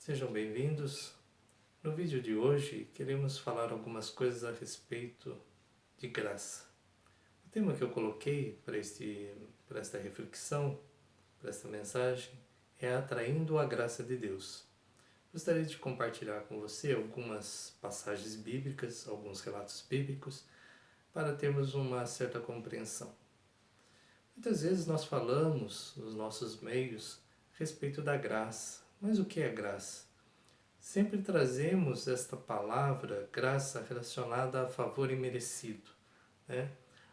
Sejam bem-vindos. No vídeo de hoje, queremos falar algumas coisas a respeito de graça. O tema que eu coloquei para esta reflexão, para esta mensagem, é atraindo a graça de Deus. Gostaria de compartilhar com você algumas passagens bíblicas, alguns relatos bíblicos, para termos uma certa compreensão. Muitas vezes nós falamos nos nossos meios a respeito da graça. Mas o que é graça? Sempre trazemos esta palavra, graça, relacionada a favor imerecido, né?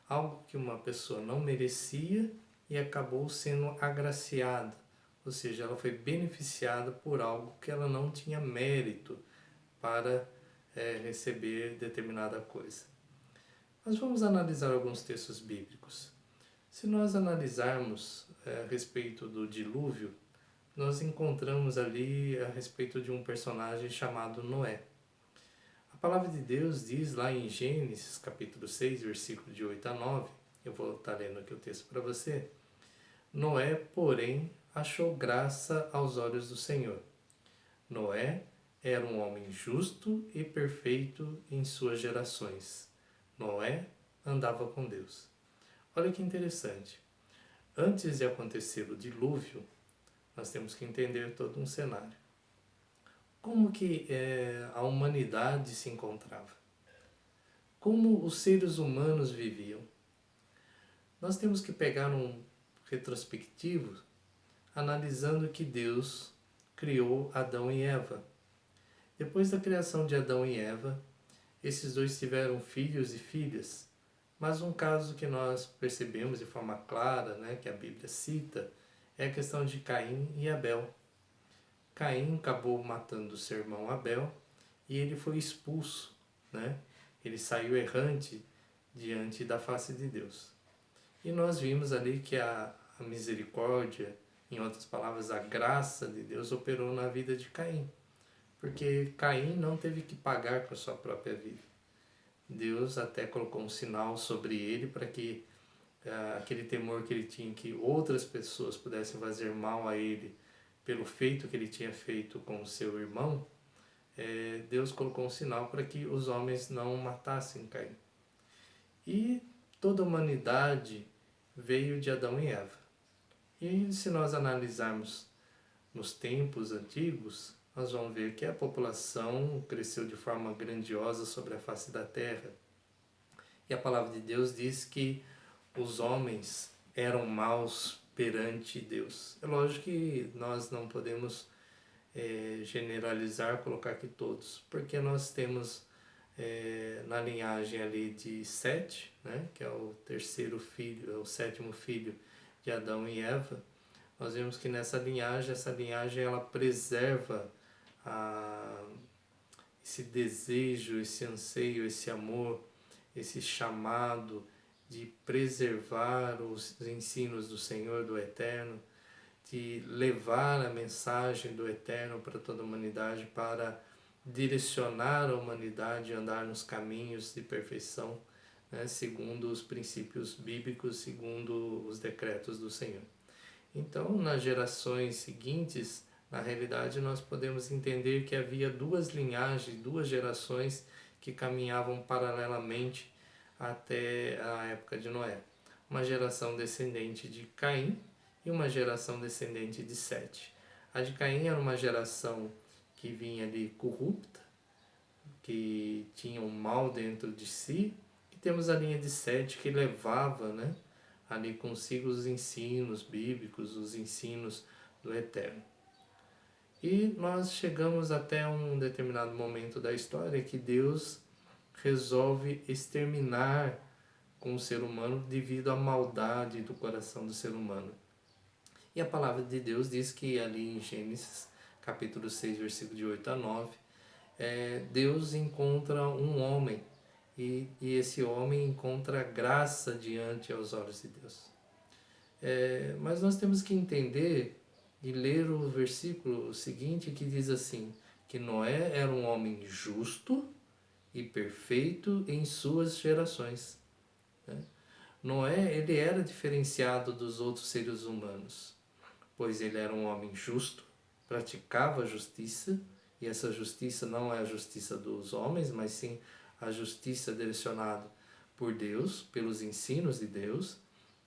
Algo que uma pessoa não merecia e acabou sendo agraciada, ou seja, ela foi beneficiada por algo que ela não tinha mérito para receber determinada coisa. Mas vamos analisar alguns textos bíblicos. Se nós analisarmos a respeito do dilúvio, nós encontramos ali a respeito de um personagem chamado Noé. A palavra de Deus diz lá em Gênesis capítulo 6, versículo de 8 a 9, eu vou estar lendo aqui o texto para você. Noé, porém, achou graça aos olhos do Senhor. Noé era um homem justo e perfeito em suas gerações. Noé andava com Deus. Olha que interessante. Antes de acontecer o dilúvio, nós temos que entender todo um cenário. Como que a humanidade se encontrava? Como os seres humanos viviam? Nós temos que pegar um retrospectivo analisando que Deus criou Adão e Eva. Depois da criação de Adão e Eva, esses dois tiveram filhos e filhas. Mas um caso que nós percebemos de forma clara, né, que a Bíblia cita, é a questão de Caim e Abel. Caim acabou matando seu irmão Abel e ele foi expulso, né? Ele saiu errante diante da face de Deus. E nós vimos ali que a misericórdia, em outras palavras, a graça de Deus operou na vida de Caim. Porque Caim não teve que pagar com a sua própria vida. Deus até colocou um sinal sobre ele para que aquele temor que ele tinha que outras pessoas pudessem fazer mal a ele pelo feito que ele tinha feito com o seu irmão, Deus colocou um sinal para que os homens não matassem Caim. E toda a humanidade veio de Adão e Eva. E se nós analisarmos nos tempos antigos, nós vamos ver que a população cresceu de forma grandiosa sobre a face da terra. E a palavra de Deus diz que os homens eram maus perante Deus. É lógico que nós não podemos generalizar, colocar aqui todos, porque nós temos na linhagem ali de Sete, né, que é o terceiro filho, é o sétimo filho de Adão e Eva, nós vemos que essa linhagem ela preserva esse desejo, esse anseio, esse amor, esse chamado de preservar os ensinos do Senhor, do Eterno, de levar a mensagem do Eterno para toda a humanidade, para direcionar a humanidade a andar nos caminhos de perfeição, né, segundo os princípios bíblicos, segundo os decretos do Senhor. Então, nas gerações seguintes, na realidade, nós podemos entender que havia duas linhagens, duas gerações que caminhavam paralelamente até a época de Noé. Uma geração descendente de Caim e uma geração descendente de Sete. A de Caim era uma geração que vinha ali corrupta, que tinha um mal dentro de si, e temos a linha de Sete que levava, né, ali consigo os ensinos bíblicos, os ensinos do Eterno. E nós chegamos até um determinado momento da história que Deus resolve exterminar com o ser humano devido à maldade do coração do ser humano. E a palavra de Deus diz que ali em Gênesis capítulo 6, versículo de 8 a 9, Deus encontra um homem e esse homem encontra graça diante aos olhos de Deus. Mas nós temos que entender e ler o versículo seguinte que diz assim, que Noé era um homem justo e perfeito em suas gerações. Noé, ele era diferenciado dos outros seres humanos, pois ele era um homem justo, praticava a justiça, e essa justiça não é a justiça dos homens, mas sim a justiça direcionada por Deus, pelos ensinos de Deus,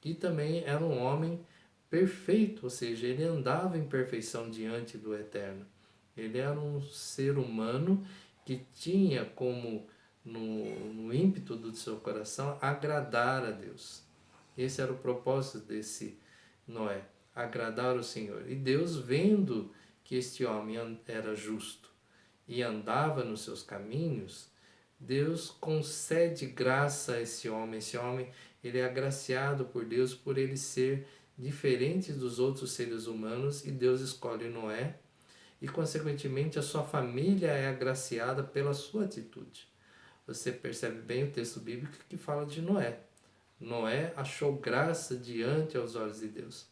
e também era um homem perfeito, ou seja, ele andava em perfeição diante do Eterno. Ele era um ser humano que tinha como no ímpeto do seu coração agradar a Deus. Esse era o propósito desse Noé, agradar o Senhor. E Deus, vendo que este homem era justo e andava nos seus caminhos, Deus concede graça a esse homem. Esse homem, ele é agraciado por Deus por ele ser diferente dos outros seres humanos, e Deus escolhe Noé, e consequentemente a sua família é agraciada pela sua atitude. Você percebe bem o texto bíblico que fala de Noé. Noé achou graça diante aos olhos de Deus.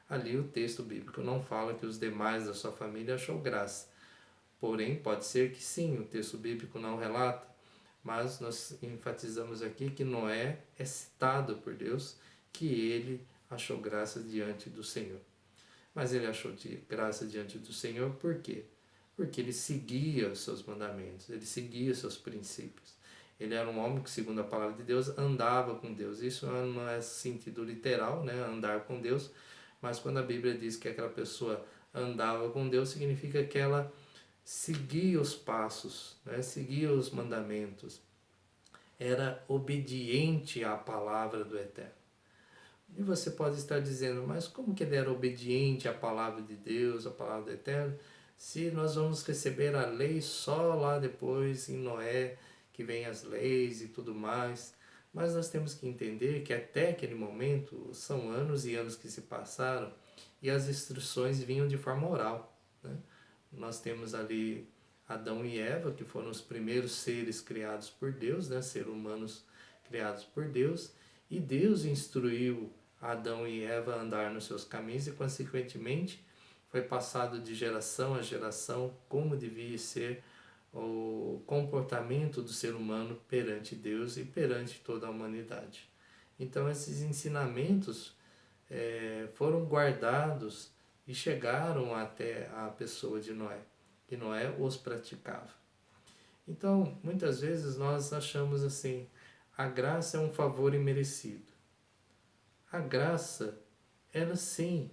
Ali o texto bíblico não fala que os demais da sua família achou graça. Porém, pode ser que sim, o texto bíblico não relata, mas nós enfatizamos aqui que Noé é citado por Deus, que ele achou graça diante do Senhor. Mas ele achou graça diante do Senhor por quê? Porque ele seguia os seus mandamentos, ele seguia os seus princípios. Ele era um homem que, segundo a palavra de Deus, andava com Deus. Isso não é sentido literal, né? Andar com Deus, mas quando a Bíblia diz que aquela pessoa andava com Deus, significa que ela seguia os passos, né? Seguia os mandamentos, era obediente à palavra do Eterno. E você pode estar dizendo, mas como que ele era obediente à palavra de Deus, à palavra do Eterno, se nós vamos receber a lei só lá depois, em Noé, que vem as leis e tudo mais? Mas nós temos que entender que até aquele momento são anos e anos que se passaram e as instruções vinham de forma oral, né? Nós temos ali Adão e Eva, que foram os primeiros seres criados por Deus, né? Seres humanos criados por Deus, e Deus instruiu Adão e Eva a andar nos seus caminhos e, consequentemente, foi passado de geração a geração como devia ser o comportamento do ser humano perante Deus e perante toda a humanidade. Então, esses ensinamentos foram guardados e chegaram até a pessoa de Noé, e Noé os praticava. Então, muitas vezes nós achamos assim, a graça é um favor imerecido. A graça, ela sim,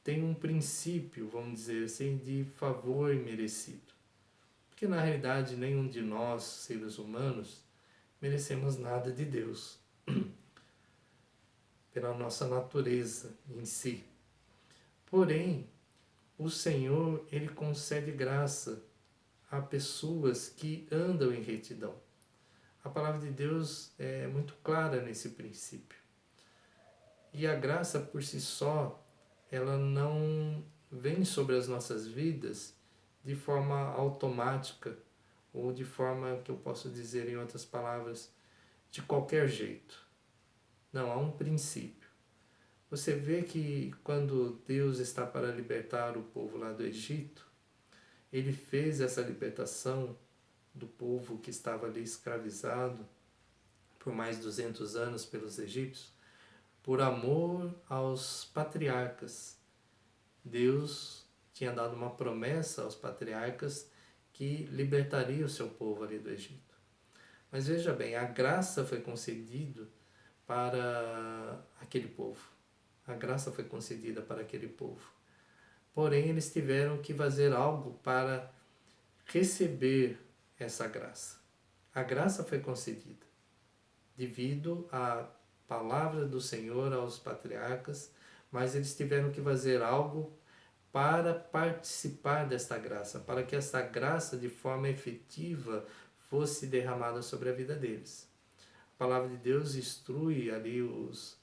tem um princípio, vamos dizer assim, de favor imerecido. Porque na realidade nenhum de nós, seres humanos, merecemos nada de Deus, pela nossa natureza em si. Porém, o Senhor, ele concede graça a pessoas que andam em retidão. A palavra de Deus é muito clara nesse princípio. E a graça por si só, ela não vem sobre as nossas vidas de forma automática, ou de forma, que eu posso dizer em outras palavras, de qualquer jeito. Não, há um princípio. Você vê que quando Deus está para libertar o povo lá do Egito, ele fez essa libertação do povo que estava ali escravizado por mais de 200 anos pelos egípcios, por amor aos patriarcas. Deus tinha dado uma promessa aos patriarcas que libertaria o seu povo ali do Egito. Mas veja bem, a graça foi concedida para aquele povo. A graça foi concedida para aquele povo. Porém, eles tiveram que fazer algo para receber essa graça. A graça foi concedida devido à palavra do Senhor aos patriarcas, mas eles tiveram que fazer algo para participar desta graça, para que esta graça de forma efetiva fosse derramada sobre a vida deles. A palavra de Deus instrui ali os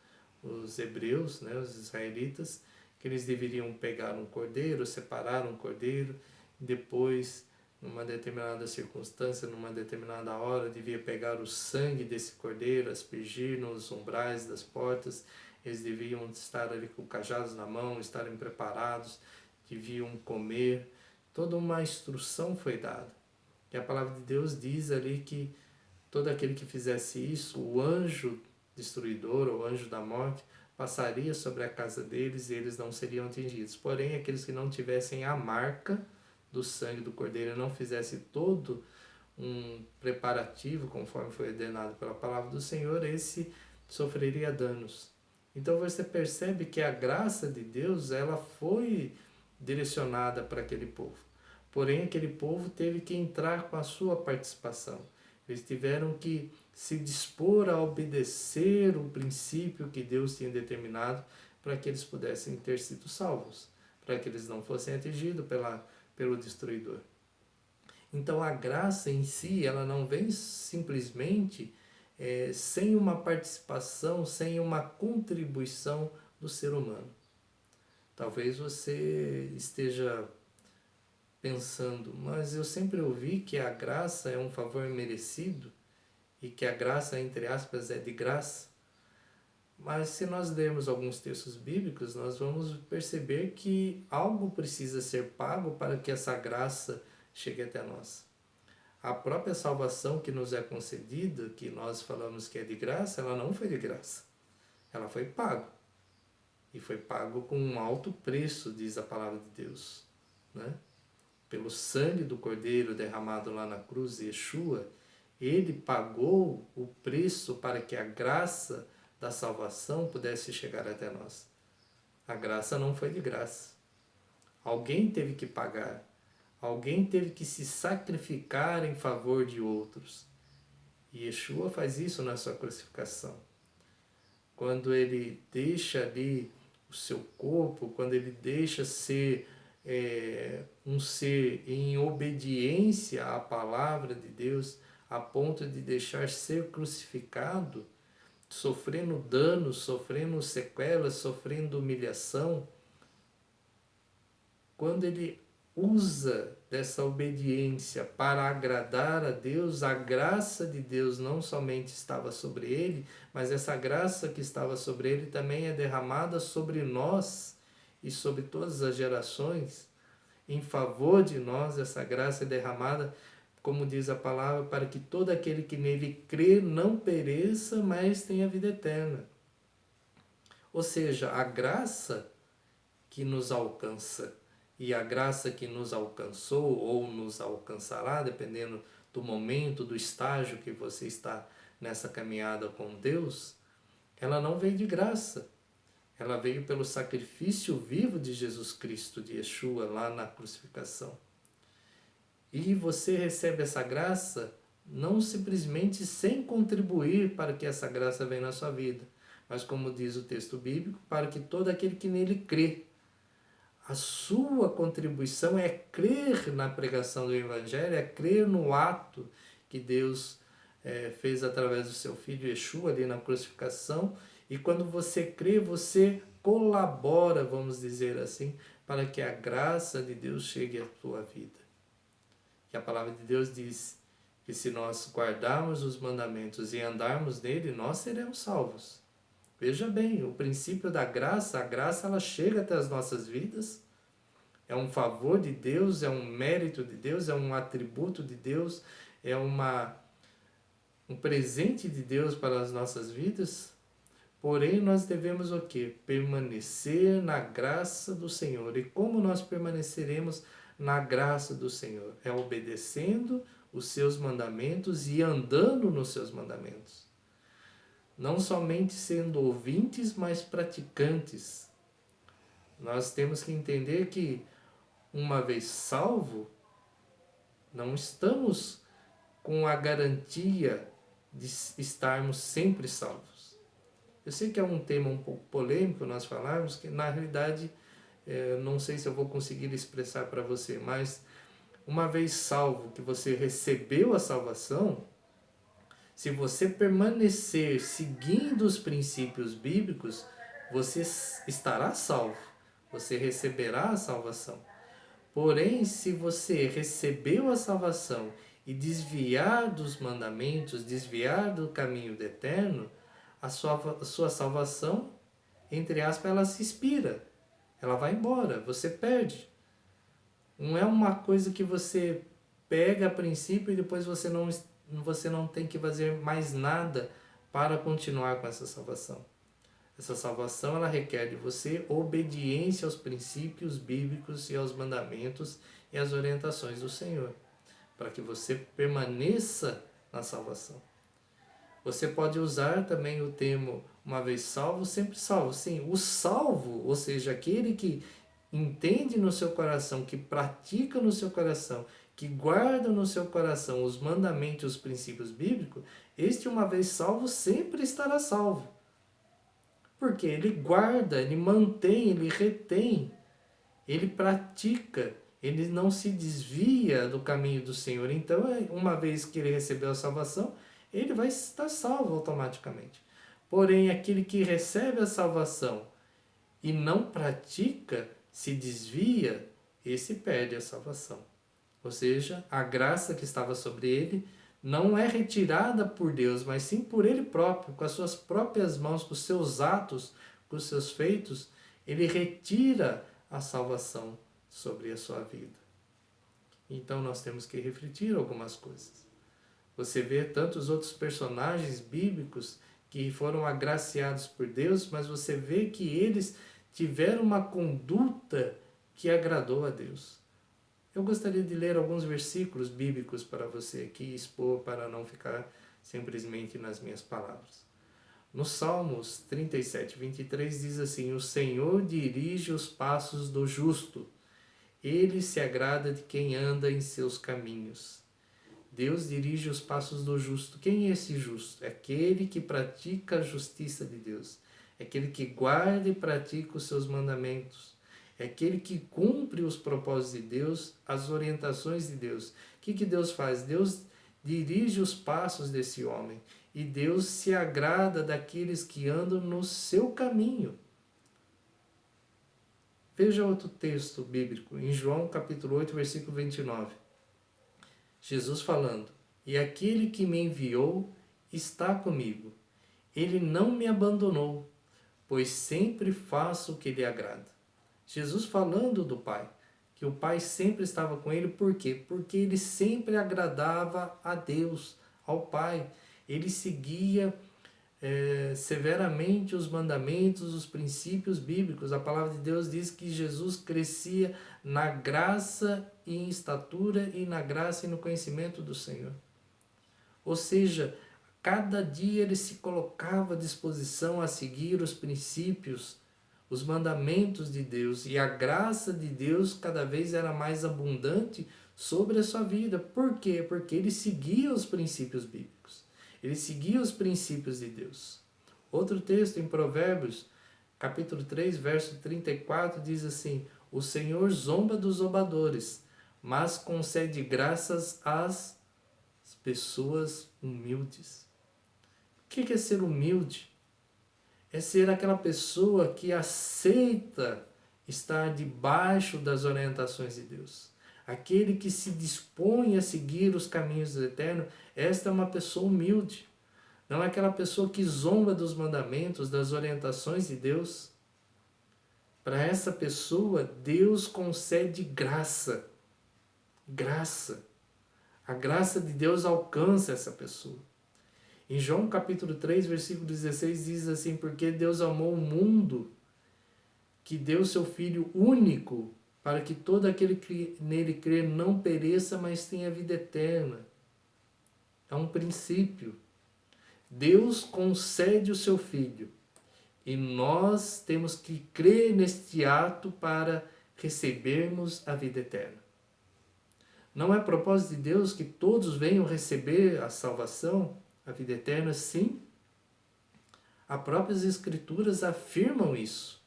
hebreus, né, os israelitas, que eles deveriam pegar um cordeiro, separar um cordeiro, depois, numa determinada circunstância, numa determinada hora, devia pegar o sangue desse cordeiro, aspergir nos umbrais das portas. Eles deviam estar ali com cajados na mão, estarem preparados, deviam comer. Toda uma instrução foi dada. E a palavra de Deus diz ali que todo aquele que fizesse isso, o anjo destruidor, ou anjo da morte, passaria sobre a casa deles e eles não seriam atingidos. Porém, aqueles que não tivessem a marca do sangue do Cordeiro, não fizessem todo um preparativo, conforme foi ordenado pela palavra do Senhor, esse sofreria danos. Então você percebe que a graça de Deus, ela foi direcionada para aquele povo. Porém, aquele povo teve que entrar com a sua participação. Eles tiveram que se dispor a obedecer o princípio que Deus tinha determinado para que eles pudessem ter sido salvos, para que eles não fossem atingidos pelo destruidor. Então a graça em si, ela não vem simplesmente sem uma participação, sem uma contribuição do ser humano. Talvez você esteja pensando, mas eu sempre ouvi que a graça é um favor merecido e que a graça, entre aspas, é de graça. Mas se nós lermos alguns textos bíblicos, nós vamos perceber que algo precisa ser pago para que essa graça chegue até nós. A própria salvação que nos é concedida, que nós falamos que é de graça, ela não foi de graça. Ela foi pago. E foi pago com um alto preço, diz a palavra de Deus, né? Pelo sangue do Cordeiro derramado lá na cruz, Yeshua, ele pagou o preço para que a graça da salvação pudesse chegar até nós. A graça não foi de graça. Alguém teve que pagar. Alguém teve que se sacrificar em favor de outros. E Yeshua faz isso na sua crucificação. Quando ele deixa ali o seu corpo, quando ele deixa ser um ser em obediência à palavra de Deus, a ponto de deixar ser crucificado, sofrendo danos, sofrendo sequelas, sofrendo humilhação, quando ele usa dessa obediência para agradar a Deus, a graça de Deus não somente estava sobre ele, mas essa graça que estava sobre ele também é derramada sobre nós e sobre todas as gerações. Em favor de nós, essa graça é derramada, como diz a palavra, para que todo aquele que nele crê não pereça, mas tenha vida eterna. Ou seja, a graça que nos alcança e a graça que nos alcançou ou nos alcançará, dependendo do momento, do estágio que você está nessa caminhada com Deus, ela não veio de graça. Ela veio pelo sacrifício vivo de Jesus Cristo, de Yeshua, lá na crucificação. E você recebe essa graça não simplesmente sem contribuir para que essa graça venha na sua vida, mas como diz o texto bíblico, para que todo aquele que nele crê. A sua contribuição é crer na pregação do Evangelho, é crer no ato que Deus fez através do seu Filho Yeshua ali na crucificação. E quando você crê, você colabora, vamos dizer assim, para que a graça de Deus chegue à tua vida. E a palavra de Deus diz que se nós guardarmos os mandamentos e andarmos nele, nós seremos salvos. Veja bem, o princípio da graça, a graça ela chega até as nossas vidas, é um favor de Deus, é um mérito de Deus, é um atributo de Deus, é um presente de Deus para as nossas vidas. Porém, nós devemos o quê? Permanecer na graça do Senhor. E como nós permaneceremos na graça do Senhor? É obedecendo os seus mandamentos e andando nos seus mandamentos. Não somente sendo ouvintes, mas praticantes. Nós temos que entender que, uma vez salvo, não estamos com a garantia de estarmos sempre salvos. Eu sei que é um tema um pouco polêmico nós falarmos, que na realidade, não sei se eu vou conseguir expressar para você, mas uma vez salvo, que você recebeu a salvação, se você permanecer seguindo os princípios bíblicos, você estará salvo, você receberá a salvação. Porém, se você recebeu a salvação e desviar dos mandamentos, desviar do caminho do eterno, a sua salvação, entre aspas, ela se expira, ela vai embora, você perde. Não é uma coisa que você pega a princípio e depois você não tem que fazer mais nada para continuar com essa salvação. Essa salvação ela requer de você obediência aos princípios bíblicos e aos mandamentos e às orientações do Senhor, para que você permaneça na salvação. Você pode usar também o termo uma vez salvo, sempre salvo. Sim, o salvo, ou seja, aquele que entende no seu coração, que pratica no seu coração, que guarda no seu coração os mandamentos, os princípios bíblicos, este uma vez salvo sempre estará salvo. Porque ele guarda, ele mantém, ele retém, ele pratica, ele não se desvia do caminho do Senhor. Então, uma vez que ele recebeu a salvação, ele vai estar salvo automaticamente. Porém, aquele que recebe a salvação e não pratica, se desvia, esse perde a salvação. Ou seja, a graça que estava sobre ele não é retirada por Deus, mas sim por ele próprio, com as suas próprias mãos, com os seus atos, com os seus feitos, ele retira a salvação sobre a sua vida. Então nós temos que refletir algumas coisas. Você vê tantos outros personagens bíblicos que foram agraciados por Deus, mas você vê que eles tiveram uma conduta que agradou a Deus. Eu gostaria de ler alguns versículos bíblicos para você aqui expor, para não ficar simplesmente nas minhas palavras. No Salmos 37, 23 diz assim: o Senhor dirige os passos do justo, ele se agrada de quem anda em seus caminhos. Deus dirige os passos do justo. Quem é esse justo? É aquele que pratica a justiça de Deus. É aquele que guarda e pratica os seus mandamentos. É aquele que cumpre os propósitos de Deus, as orientações de Deus. O que Deus faz? Deus dirige os passos desse homem. E Deus se agrada daqueles que andam no seu caminho. Veja outro texto bíblico, em João capítulo 8, versículo 29. Jesus falando: e aquele que me enviou está comigo. Ele não me abandonou, pois sempre faço o que lhe agrada. Jesus falando do Pai, que o Pai sempre estava com ele, por quê? Porque ele sempre agradava a Deus, ao Pai. Ele seguia severamente os mandamentos, os princípios bíblicos. A palavra de Deus diz que Jesus crescia na graça e em estatura e na graça e no conhecimento do Senhor. Ou seja, cada dia ele se colocava à disposição a seguir os princípios, os mandamentos de Deus, e a graça de Deus cada vez era mais abundante sobre a sua vida. Por quê? Porque ele seguia os princípios bíblicos. Ele seguia os princípios de Deus. Outro texto em Provérbios, capítulo 3, verso 34, diz assim: o Senhor zomba dos zombadores, mas concede graças às pessoas humildes. O que é ser humilde? É ser aquela pessoa que aceita estar debaixo das orientações de Deus. Aquele que se dispõe a seguir os caminhos do Eterno, esta é uma pessoa humilde. Não é aquela pessoa que zomba dos mandamentos, das orientações de Deus. Para essa pessoa, Deus concede graça. Graça. A graça de Deus alcança essa pessoa. Em João capítulo 3, versículo 16, diz assim: porque Deus amou o mundo, que deu seu Filho único, para que todo aquele que nele crê não pereça, mas tenha vida eterna. É um princípio. Deus concede o seu Filho. E nós temos que crer neste ato para recebermos a vida eterna. Não é propósito de Deus que todos venham receber a salvação, a vida eterna? Sim. As próprias Escrituras afirmam isso.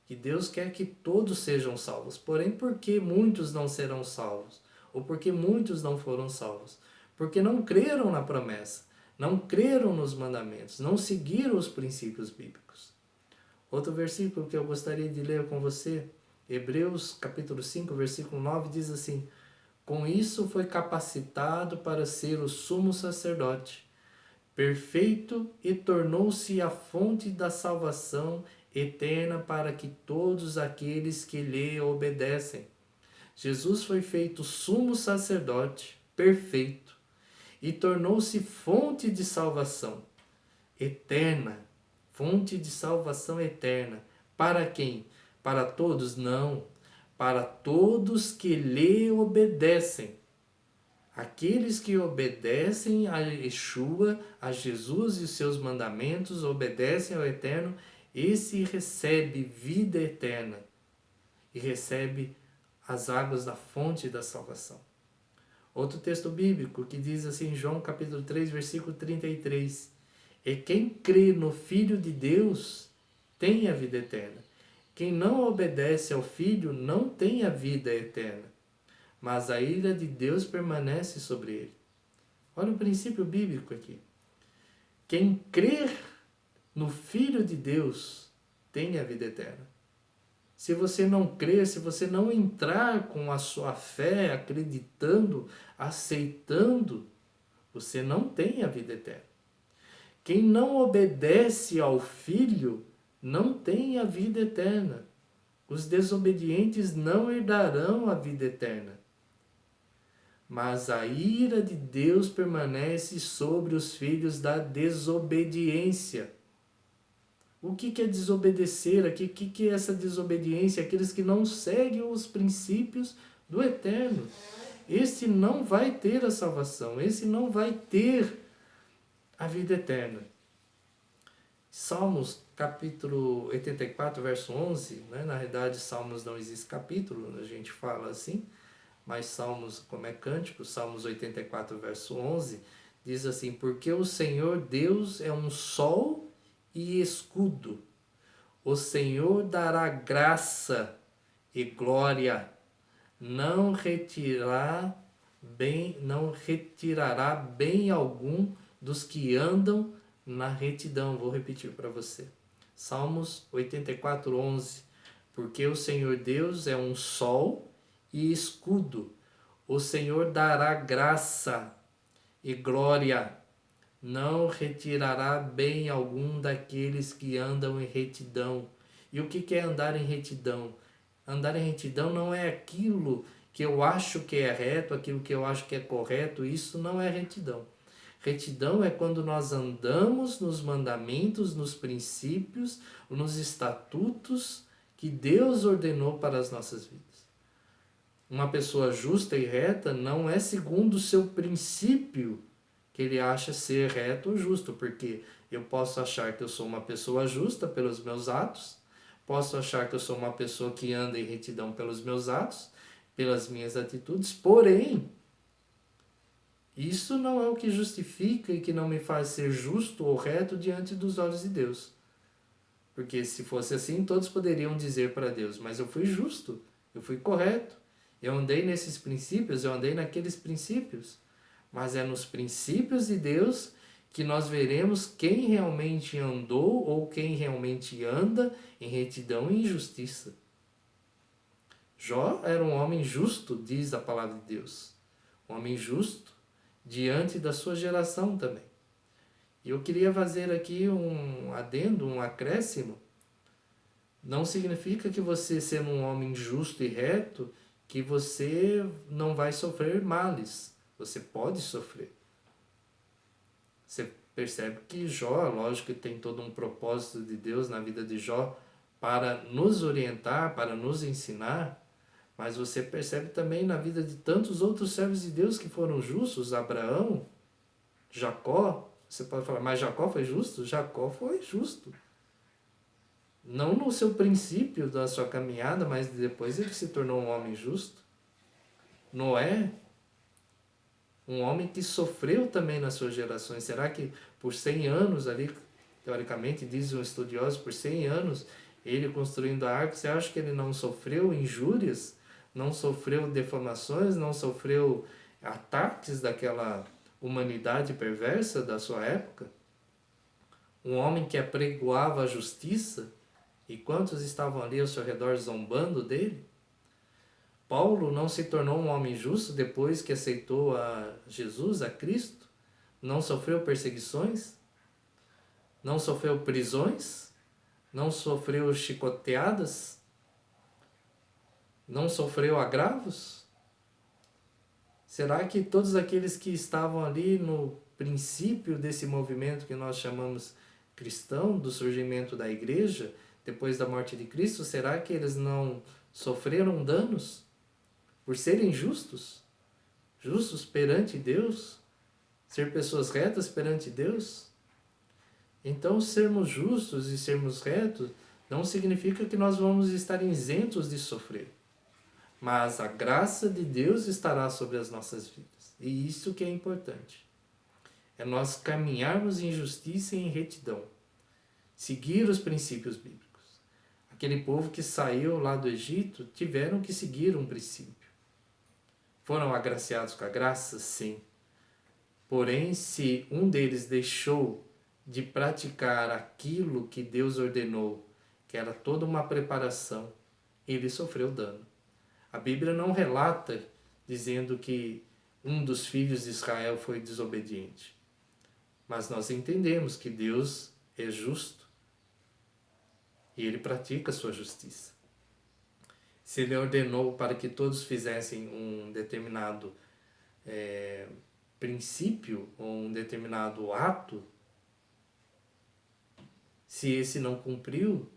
Que Deus quer que todos sejam salvos. Porém, por que muitos não serão salvos? Ou por que muitos não foram salvos? Porque não creram na promessa, não creram nos mandamentos, não seguiram os princípios bíblicos. Outro versículo que eu gostaria de ler com você, Hebreus capítulo 5, versículo 9, diz assim: com isso foi capacitado para ser o sumo sacerdote, perfeito, e tornou-se a fonte da salvação eterna para que todos aqueles que lhe obedecem. Jesus foi feito sumo sacerdote, perfeito, e tornou-se fonte de salvação eterna, fonte de salvação eterna. Para quem? Para todos? Não. Para todos que lhe obedecem. Aqueles que obedecem a Yeshua, a Jesus e os seus mandamentos, obedecem ao Eterno, esse recebe vida eterna e recebe as águas da fonte da salvação. Outro texto bíblico que diz assim, João capítulo 3, versículo 33, e quem crê no Filho de Deus tem a vida eterna. Quem não obedece ao Filho não tem a vida eterna, mas a ira de Deus permanece sobre ele. Olha o princípio bíblico aqui. Quem crer no Filho de Deus tem a vida eterna. Se você não crer, se você não entrar com a sua fé, acreditando, aceitando, você não tem a vida eterna. Quem não obedece ao Filho não tem a vida eterna. Os desobedientes não herdarão a vida eterna. Mas a ira de Deus permanece sobre os filhos da desobediência. O que é desobedecer aqui? O que é essa desobediência? Aqueles que não seguem os princípios do Eterno. Esse não vai ter a salvação, esse não vai ter a vida eterna. Salmos capítulo 84, verso 11, né? Na realidade, Salmos não existe capítulo, a gente fala assim, mas Salmos, como é cântico, Salmos 84, verso 11, diz assim, porque o Senhor Deus é um sol e escudo. O Senhor dará graça e glória, não retirará bem algum dos que andam na retidão. Vou repetir para você. Salmos 84, 11. Porque o Senhor Deus é um sol e escudo. O Senhor dará graça e glória, não retirará bem algum daqueles que andam em retidão. E o que é andar em retidão? Andar em retidão não é aquilo que eu acho que é reto, aquilo que eu acho que é correto, isso não é retidão. Retidão é quando nós andamos nos mandamentos, nos princípios, nos estatutos que Deus ordenou para as nossas vidas. Uma pessoa justa e reta não é segundo o seu princípio que ele acha ser reto ou justo, porque eu posso achar que eu sou uma pessoa justa pelos meus atos, posso achar que eu sou uma pessoa que anda em retidão pelos meus atos, pelas minhas atitudes, porém, isso não é o que justifica e que não me faz ser justo ou reto diante dos olhos de Deus. Porque se fosse assim, todos poderiam dizer para Deus, mas eu fui justo, eu fui correto, eu andei nesses princípios, eu andei naqueles princípios. Mas é nos princípios de Deus que nós veremos quem realmente andou ou quem realmente anda em retidão e injustiça. Jó era um homem justo, diz a palavra de Deus. Um homem justo diante da sua geração também. E eu queria fazer aqui um adendo, um acréscimo. Não significa que você, sendo um homem justo e reto, que você não vai sofrer males. Você pode sofrer. Você percebe que Jó, lógico que tem todo um propósito de Deus na vida de Jó para nos orientar, para nos ensinar, mas você percebe também na vida de tantos outros servos de Deus que foram justos, Abraão, Jacó. Você pode falar, mas Jacó foi justo? Jacó foi justo. Não no seu princípio da sua caminhada, mas depois ele se tornou um homem justo. Noé, um homem que sofreu também nas suas gerações. Será que por 100 anos ali, teoricamente, diz um estudioso, por 100 anos, ele construindo a arca, você acha que ele não sofreu injúrias, não sofreu defamações, não sofreu ataques daquela humanidade perversa da sua época? Um homem que apregoava a justiça, e quantos estavam ali ao seu redor zombando dele? Paulo não se tornou um homem justo depois que aceitou a Jesus, a Cristo? Não sofreu perseguições? Não sofreu prisões? Não sofreu chicoteadas? Não sofreu agravos? Será que todos aqueles que estavam ali no princípio desse movimento que nós chamamos cristão, do surgimento da igreja, depois da morte de Cristo, será que eles não sofreram danos por serem justos? Justos perante Deus? Ser pessoas retas perante Deus? Então, sermos justos e sermos retos não significa que nós vamos estar isentos de sofrer. Mas a graça de Deus estará sobre as nossas vidas. E isso que é importante. É nós caminharmos em justiça e em retidão. Seguir os princípios bíblicos. Aquele povo que saiu lá do Egito tiveram que seguir um princípio. Foram agraciados com a graça? Sim. Porém, se um deles deixou de praticar aquilo que Deus ordenou, que era toda uma preparação, ele sofreu dano. A Bíblia não relata dizendo que um dos filhos de Israel foi desobediente. Mas nós entendemos que Deus é justo e Ele pratica a sua justiça. Se Ele ordenou para que todos fizessem um determinado princípio ou um determinado ato, se esse não cumpriu,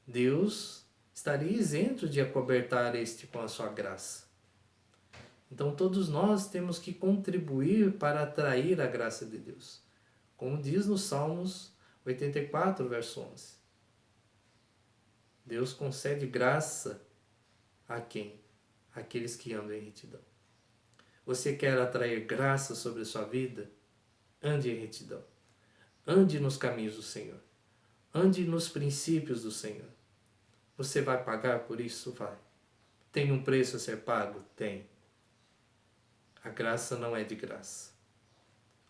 Deus estaria isento de acobertar este com a sua graça. Então todos nós temos que contribuir para atrair a graça de Deus. Como diz no Salmos 84, verso 11. Deus concede graça a quem? Aqueles que andam em retidão. Você quer atrair graça sobre a sua vida? Ande em retidão. Ande nos caminhos do Senhor. Ande nos princípios do Senhor. Você vai pagar por isso? Vai. Tem um preço a ser pago? Tem. A graça não é de graça.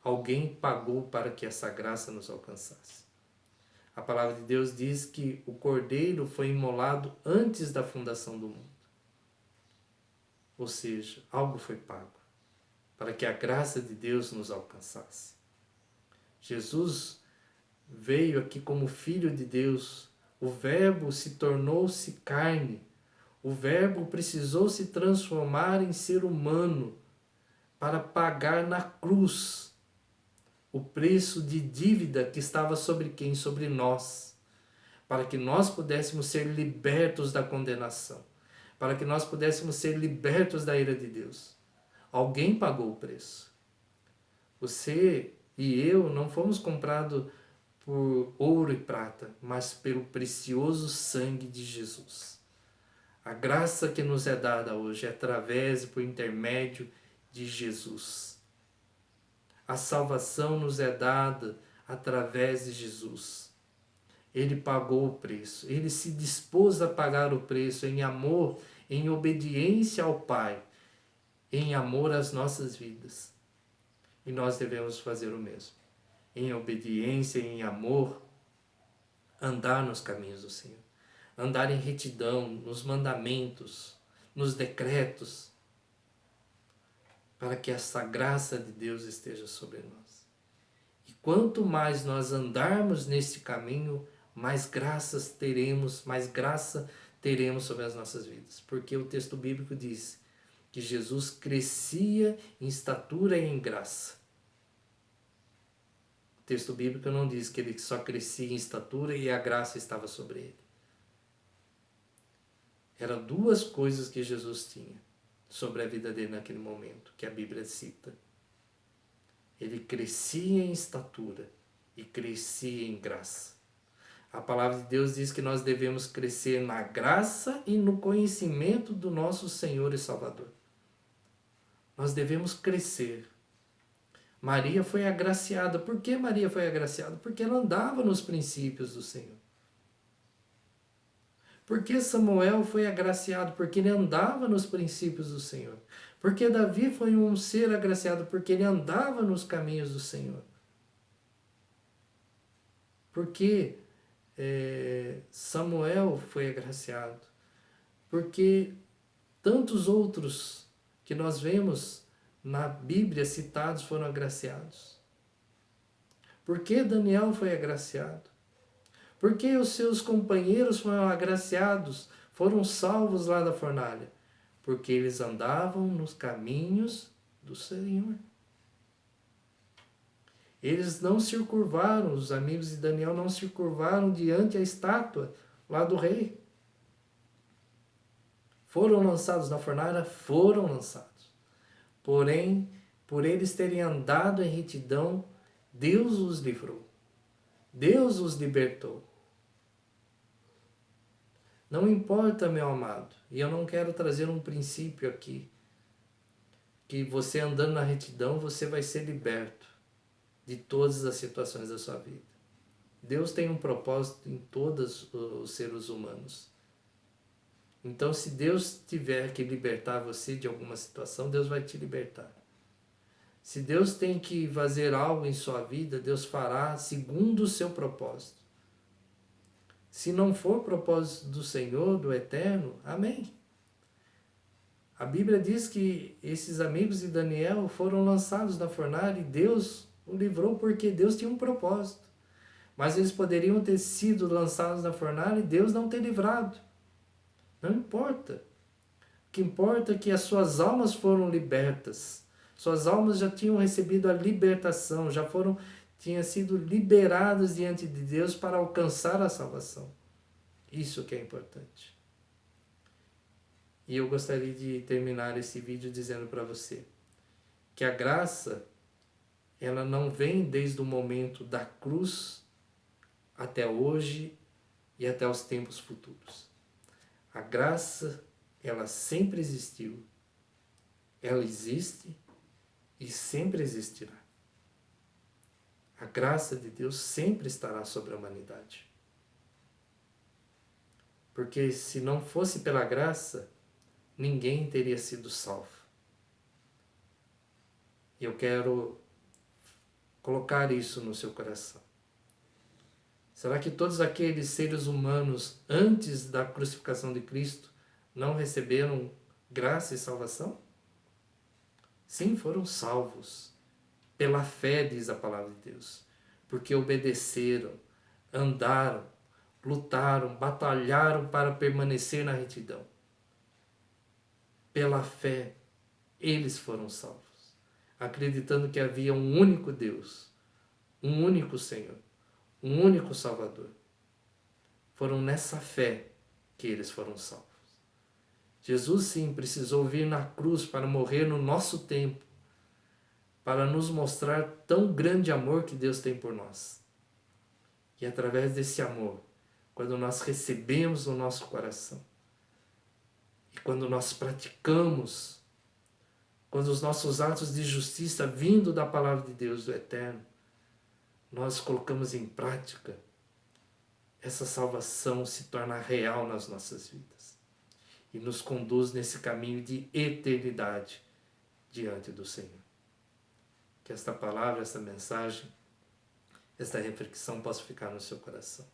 Alguém pagou para que essa graça nos alcançasse. A palavra de Deus diz que o Cordeiro foi imolado antes da fundação do mundo. Ou seja, algo foi pago para que a graça de Deus nos alcançasse. Jesus veio aqui como Filho de Deus. O Verbo se tornou-se carne. O Verbo precisou se transformar em ser humano para pagar na cruz o preço de dívida que estava sobre quem? Sobre nós. Para que nós pudéssemos ser libertos da condenação. Para que nós pudéssemos ser libertos da ira de Deus. Alguém pagou o preço. Você e eu não fomos comprados por ouro e prata, mas pelo precioso sangue de Jesus. A graça que nos é dada hoje é através e por intermédio de Jesus. A salvação nos é dada através de Jesus. Ele pagou o preço. Ele se dispôs a pagar o preço em amor, em obediência ao Pai, em amor às nossas vidas. E nós devemos fazer o mesmo. Em obediência e em amor, andar nos caminhos do Senhor. Andar em retidão, nos mandamentos, nos decretos, para que essa graça de Deus esteja sobre nós. E quanto mais nós andarmos nesse caminho, mais graça teremos sobre as nossas vidas. Porque o texto bíblico diz que Jesus crescia em estatura e em graça. O texto bíblico não diz que ele só crescia em estatura e a graça estava sobre ele. Eram duas coisas que Jesus tinha sobre a vida dele naquele momento, que a Bíblia cita. Ele crescia em estatura e crescia em graça. A palavra de Deus diz que nós devemos crescer na graça e no conhecimento do nosso Senhor e Salvador. Nós devemos crescer. Maria foi agraciada. Por que Maria foi agraciada? Porque ela andava nos princípios do Senhor. Por que Samuel foi agraciado? Porque ele andava nos princípios do Senhor. Porque Davi foi um ser agraciado? Porque ele andava nos caminhos do Senhor. Porque Samuel foi agraciado? Porque tantos outros que nós vemos na Bíblia citados foram agraciados. Por que Daniel foi agraciado? Por que os seus companheiros foram agraciados, foram salvos lá da fornalha? Porque eles andavam nos caminhos do Senhor. Eles não se curvaram, os amigos de Daniel não se curvaram diante da estátua lá do rei. Foram lançados na fornalha? Foram lançados. Porém, por eles terem andado em retidão, Deus os livrou. Deus os libertou. Não importa, meu amado, e eu não quero trazer um princípio aqui, que você andando na retidão, você vai ser liberto de todas as situações da sua vida. Deus tem um propósito em todos os seres humanos. Então, se Deus tiver que libertar você de alguma situação, Deus vai te libertar. Se Deus tem que fazer algo em sua vida, Deus fará segundo o seu propósito. Se não for propósito do Senhor, do Eterno, amém. A Bíblia diz que esses amigos de Daniel foram lançados na fornalha e Deus o livrou porque Deus tinha um propósito. Mas eles poderiam ter sido lançados na fornalha e Deus não ter livrado. Não importa. O que importa é que as suas almas foram libertas. Suas almas já tinham recebido a libertação, tinham sido liberadas diante de Deus para alcançar a salvação. Isso que é importante. E eu gostaria de terminar esse vídeo dizendo para você que a graça, ela não vem desde o momento da cruz até hoje e até os tempos futuros. A graça, ela sempre existiu, ela existe e sempre existirá. A graça de Deus sempre estará sobre a humanidade. Porque se não fosse pela graça, ninguém teria sido salvo. E eu quero colocar isso no seu coração. Será que todos aqueles seres humanos antes da crucificação de Cristo não receberam graça e salvação? Sim, foram salvos pela fé, diz a palavra de Deus, porque obedeceram, andaram, lutaram, batalharam para permanecer na retidão. Pela fé, eles foram salvos, acreditando que havia um único Deus, um único Senhor, um único Salvador. Foram nessa fé que eles foram salvos. Jesus, sim, precisou vir na cruz para morrer no nosso tempo, para nos mostrar tão grande amor que Deus tem por nós. E através desse amor, quando nós recebemos no nosso coração, e quando nós praticamos, quando os nossos atos de justiça vindo da palavra de Deus, do Eterno, nós colocamos em prática, essa salvação se torna real nas nossas vidas e nos conduz nesse caminho de eternidade diante do Senhor. Que esta palavra, esta mensagem, esta reflexão possa ficar no seu coração.